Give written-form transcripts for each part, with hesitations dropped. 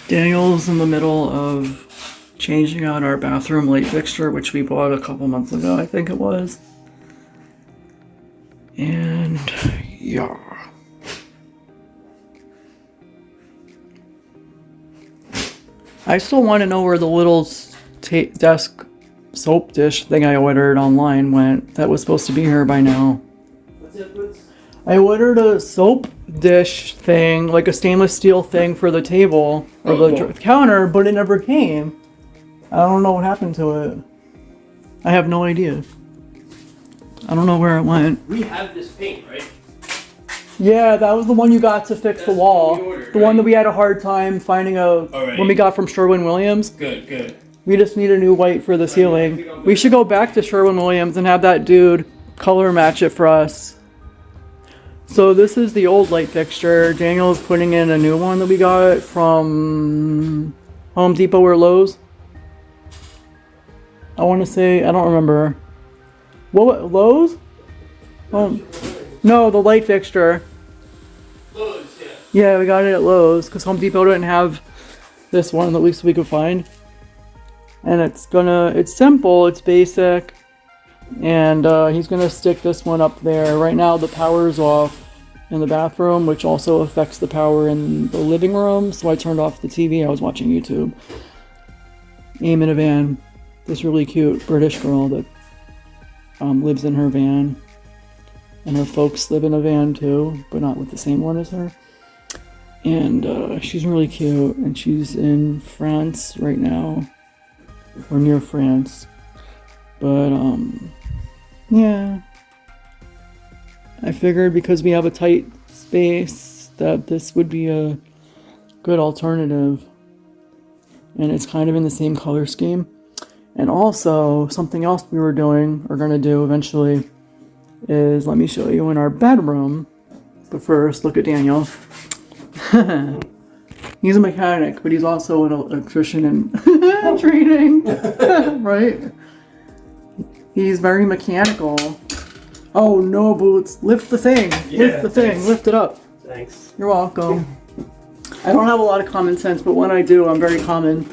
Daniel's in the middle of changing out our bathroom light fixture, which we bought a couple months ago, I think it was. And yeah. I still want to know where the little desk soap dish thing I ordered online went. That was supposed to be here by now. What's it? I ordered a soap dish thing, like a stainless steel thing for the table or the counter, but it never came. I don't know what happened to it. I have no idea. I don't know where it went. We have this paint, right? Yeah, that was the one you got to fix the wall. Ordered, the one that we had a hard time finding when we got from Sherwin-Williams. Good. We just need a new white for the ceiling. We should go back to Sherwin-Williams and have that dude color match it for us. So this is the old light fixture. Daniel's putting in a new one that we got from Home Depot or Lowe's. I want to say, I don't remember. What, Lowe's? No, the light fixture. Lowe's, yeah. Yeah, we got it at Lowe's because Home Depot didn't have this one, at least we could find. And it's simple, it's basic. And he's gonna stick this one up there. Right now the power's off in the bathroom, which also affects the power in the living room. So I turned off the TV, I was watching YouTube. Aim in a van. This really cute British girl that lives in her van. And her folks live in a van too, but not with the same one as her. And she's really cute, and she's in France right now, or near France. But yeah, I figured because we have a tight space that this would be a good alternative, and it's kind of in the same color scheme. And also something else we were doing, or gonna do eventually, is let me show you in our bedroom. But first, look at Daniel. He's a mechanic, but he's also an electrician in training, right? He's very mechanical. Oh no, Boots! Lift the thing. Yeah, Lift the thing. Lift it up. Thanks. You're welcome. I don't have a lot of common sense, but when I do, I'm very common.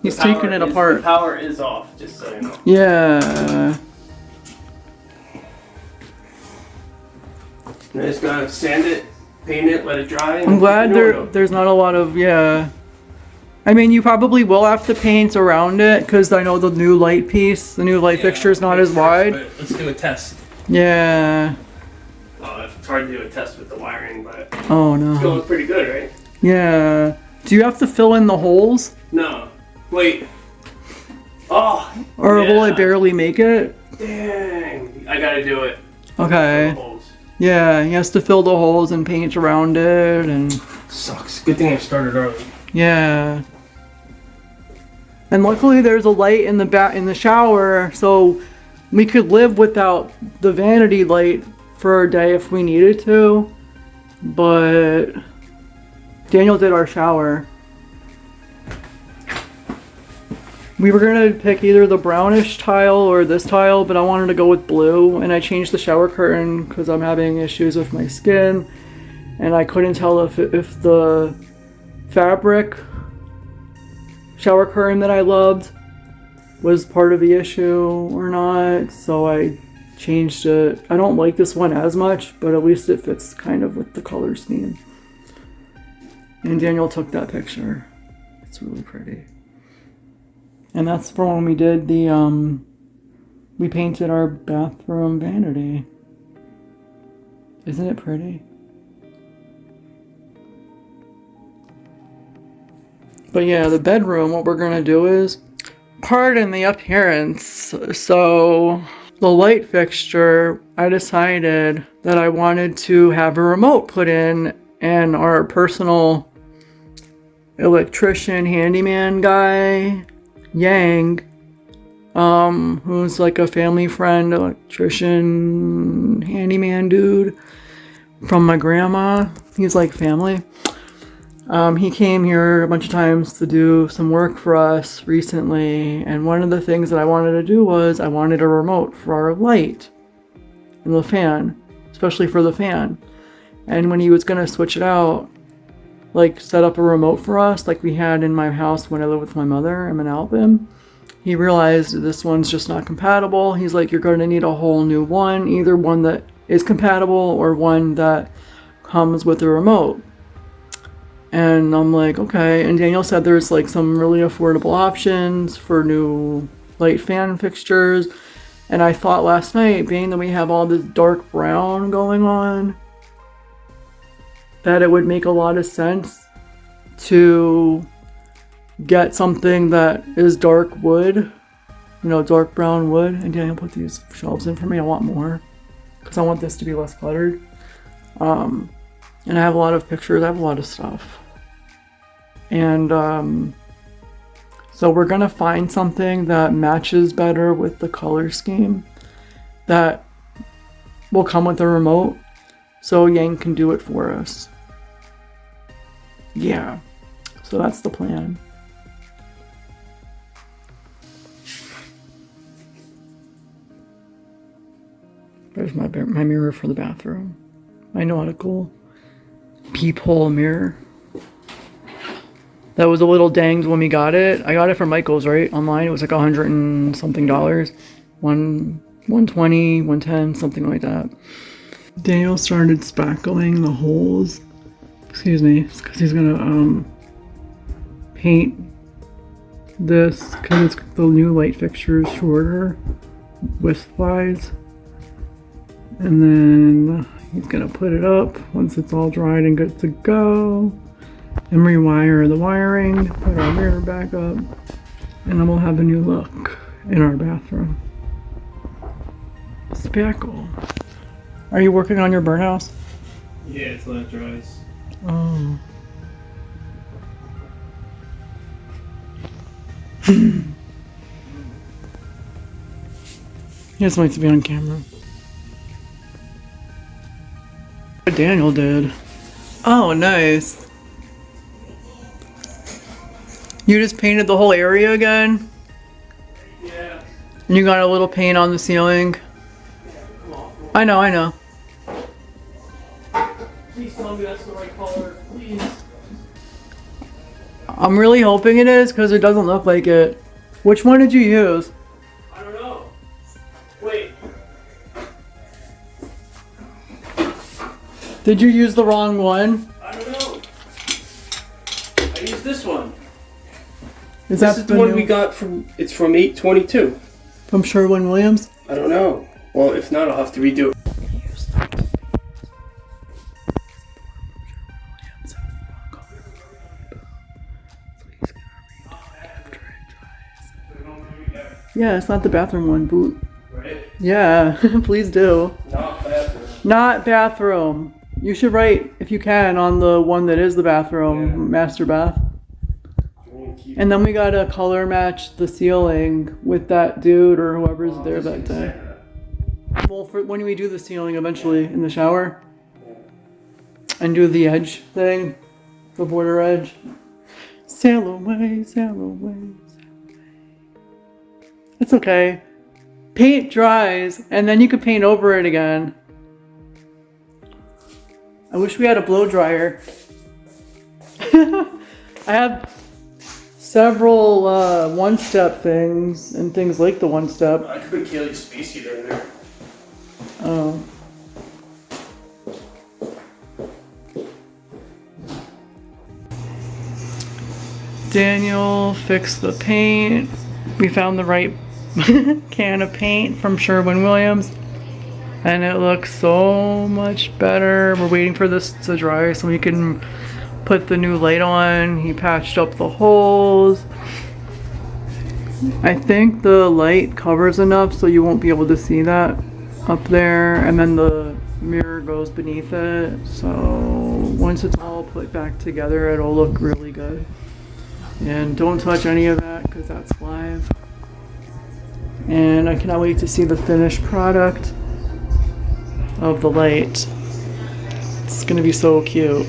He's taking it apart. The power is off, just so you know. Yeah. I just gotta sand it, paint it, let it dry. I'm glad there's not a lot of, yeah. I mean, you probably will have to paint around it, because I know the new light piece, the new light fixture is not as wide. Let's do a test. Yeah. It's hard to do a test with the wiring, but Oh no. it's going pretty good, right? Yeah. Do you have to fill in the holes? No. Wait. Oh. Or yeah. will it barely make it? Dang. I gotta do it. Okay. Yeah, he has to fill the holes and paint around it, and Sucks. Good thing I started early. yeah. And luckily there's a light in the shower, so we could live without the vanity light for a day if we needed to. But Daniel did our shower. We were gonna pick either the brownish tile or this tile, but I wanted to go with blue, and I changed the shower curtain because I'm having issues with my skin, and I couldn't tell if the fabric shower curtain that I loved was part of the issue or not, so I changed it. I don't like this one as much, but at least it fits kind of with the color scheme. And Daniel took that picture. It's really pretty. And that's for when we did the, we painted our bathroom vanity. Isn't it pretty? But yeah, the bedroom, what we're gonna do is, pardon the appearance. So, the light fixture, I decided that I wanted to have a remote put in, and our personal electrician handyman guy, Yang, who's like a family friend, electrician, handyman dude from my grandma. He's like family. He came here a bunch of times to do some work for us recently, and one of the things that I wanted to do was I wanted a remote for our light and the fan, especially for the fan. And when he was gonna switch it out, like set up a remote for us like we had in my house when I lived with my mother in Manalapan. He realized this one's just not compatible. He's like, you're going to need a whole new one, either one that is compatible or one that comes with a remote. And I'm like, okay. And Daniel said there's like some really affordable options for new light fan fixtures. And I thought last night, being that we have all this dark brown going on, that it would make a lot of sense to get something that is dark wood, dark brown wood. And Daniel put these shelves in for me. I want more because I want this to be less cluttered. And I have a lot of pictures. I have a lot of stuff. And so we're going to find something that matches better with the color scheme that will come with a remote so Yang can do it for us. Yeah. So that's the plan. There's my mirror for the bathroom. My nautical peephole mirror. That was a little danged when we got it. I got it from Michael's, right? Online. It was like $100 and something. 120, 110, something like that. Daniel started spackling the holes. Excuse me. Because he's gonna paint this because the new light fixture is shorter width-wise. And then he's gonna put it up once it's all dried and good to go. And rewire the wiring, put our mirror back up, and then we'll have a new look in our bathroom. Spackle. Are you working on your burn house? Yeah, it's let it dries. Oh. He just likes to be on camera. What Daniel did. Oh, nice. You just painted the whole area again? Yeah. And you got a little paint on the ceiling? I know. Please tell me that's the right color, please. I'm really hoping it is because it doesn't look like it. Which one did you use? I don't know. Wait. Did you use the wrong one? I don't know. I used this one. This is the one we got it's from 8/22. From Sherwin-Williams? I don't know. Well, if not, I'll have to redo it. Yeah, it's not the bathroom one, boot. Right? Yeah, please do. Not bathroom. Not bathroom. You should write, if you can, on the one that is the bathroom, Yeah. master bath. And then we gotta color match the ceiling with that dude or whoever's there that day. Well, for when we do the ceiling eventually in the shower and do the edge thing, the border edge. Sail away, sail away, sail away. It's okay. Paint dries and then you can paint over it again. I wish we had a blow dryer. I have several one-step things and things like the one-step. I could put Kaylee's space heater in there. Oh. Daniel fixed the paint. We found the right can of paint from Sherwin-Williams. And it looks so much better. We're waiting for this to dry so we can put the new light on. He patched up the holes. I think the light covers enough so you won't be able to see that up there. And then the mirror goes beneath it. So once it's all put back together, it'll look really good. And don't touch any of that because that's live. And I cannot wait to see the finished product of the light. It's gonna be so cute.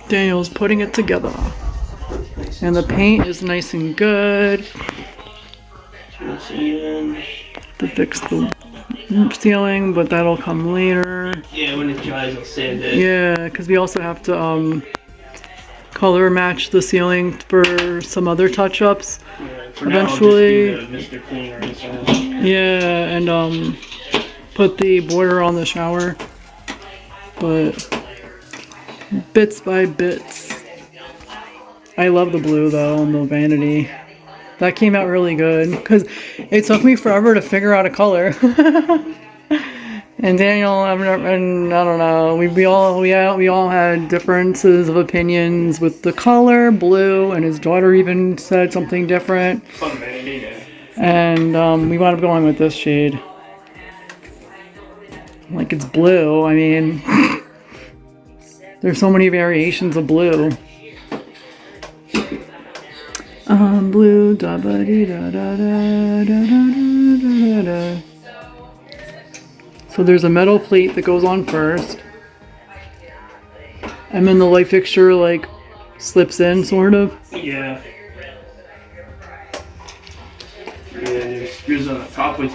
Daniel's putting it together. And the paint is nice and good. To fix the ceiling, but that'll come later. Yeah, when it dries, I'll sand it. Yeah, because we also have to color match the ceiling for some other touch-ups. Yeah, for Eventually. now, I'll just do the Mr. Cleaner and stuff. Yeah, and put the border on the shower. But bits by bits. I love the blue though on the Vanity. That came out really good because it took me forever to figure out a color. And Daniel, and I don't know, we all had differences of opinions with the color blue, and his daughter even said something different. Fun Vanity, yeah. And we wound up going with this shade. Like, it's blue. I mean, there's so many variations of blue. Blue da ba dee da da da da da da da. So there's a metal plate that goes on first, and then the light fixture like slips in, sort of. Yeah. And there's screws on the top, which,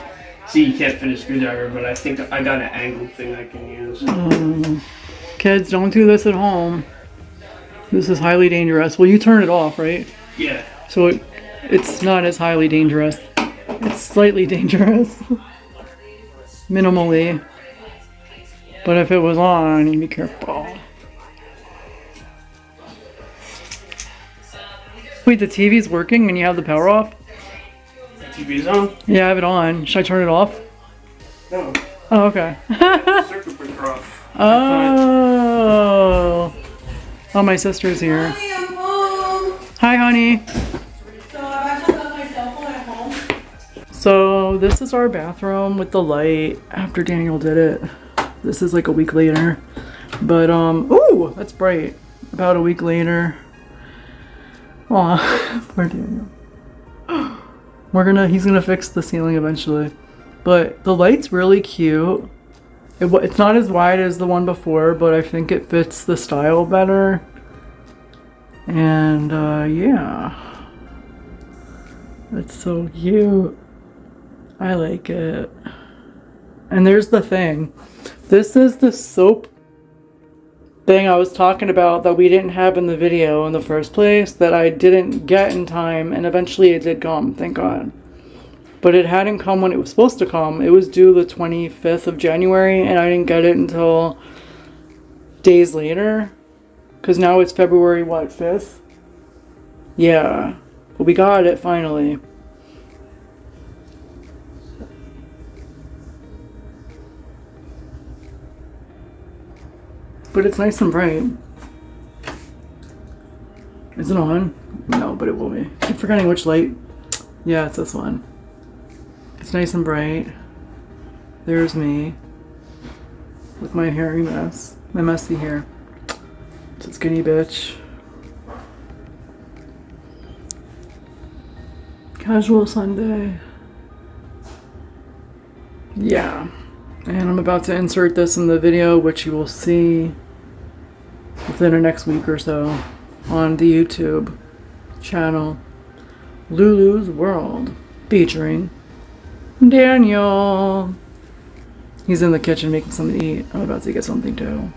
see, you can't fit a screwdriver, but I think I got an angled thing I can use. Kids, don't do this at home. This is highly dangerous. Well, you turn it off, right? Yeah. So it's not as highly dangerous. It's slightly dangerous. Minimally. But if it was on, you'd be careful. Wait, the TV's working and you have the power off? The TV's on? Yeah, I have it on. Should I turn it off? No. Oh, okay. The circuit breaker off. Oh. Oh, my sister's here. Honey, I'm home. Hi, honey. So I've actually left my cell phone at home. So this is our bathroom with the light after Daniel did it. This is like a week later. But, ooh, that's bright. About a week later. Aw, poor Daniel. He's gonna fix the ceiling eventually. But the light's really cute. It's not as wide as the one before, but I think it fits the style better. And, yeah. It's so cute. I like it. And there's the thing. This is the soap thing I was talking about that we didn't have in the video in the first place, that I didn't get in time, and eventually it did come, thank God. But it hadn't come when it was supposed to come. It was due the 25th of January, and I didn't get it until days later. Because now it's February, what, 5th? Yeah. But we got it finally. But it's nice and bright. Is it on? No, but it will be. I keep forgetting which light. Yeah, it's this one. It's nice and bright. There's me. With my hairy mess. My messy hair. It's a skinny bitch. Casual Sunday. Yeah. And I'm about to insert this in the video, which you will see within the next week or so on the YouTube channel Lulu's World, featuring Daniel. He's in the kitchen making something to eat. I'm about to get something too.